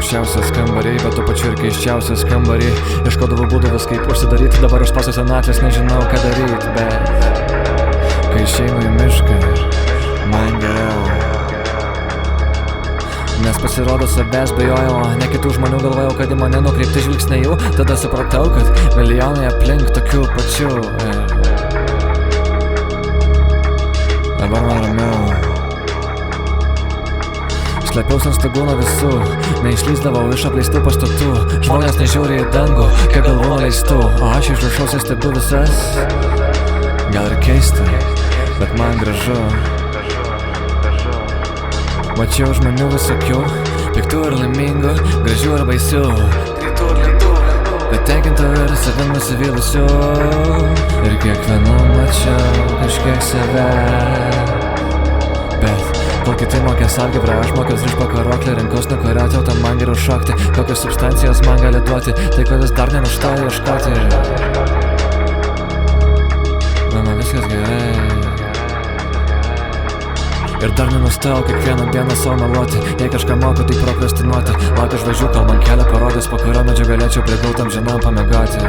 paprasčiausias kambariai, bet tuo pačiu ir keiščiausias kambariai. Ieškodavau būdų vis kaip užsidaryti, dabar aš pasų senatvės nežinau ką daryti. Bet kai išeinu į mišką, man geriau, nes pasirodo savęs bejojau, ne kitų žmonių galvojau, kad į mane nukreipti žvilgsniai jų. Tada supratau, kad milijonai aplink tokių pačių. Dabar man ramiau. Slepiausi ant stogų nuo visų, neišlįsdavau iš apleistų pastatų. Žmonės nežiūri į dangų, kaip galvų nuleistų, o aš iš viršaus stebiu visas. Gal ir keista, bet man gražu. Mačiau žmonių visokių, piktų ir laimingų, gražių ir baisių, greitų ir lėtų, patenkintų ir savim nusivylusių. Ir kiekvienu mačiau kažkiek save. Bet kol kiti mokės algebrą, aš mokiaus iš pakaroklį, rinkos nukariauti, o tam man geriau šokti. Kokios substancijos man gali duoti, tai ko vis dar nenustoju ieškoti. Mama, viskas gerai. Ir dar nenustojau kiekvieną dieną savo meluoti. Jei kažką moku, tai prokrastinuoti. Laukiu žvaigždžių, kol man kelią parodys, po kurio medžio galėčiau prigult amžinam pamiegoti.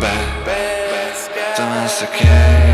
Bet tu man sakei,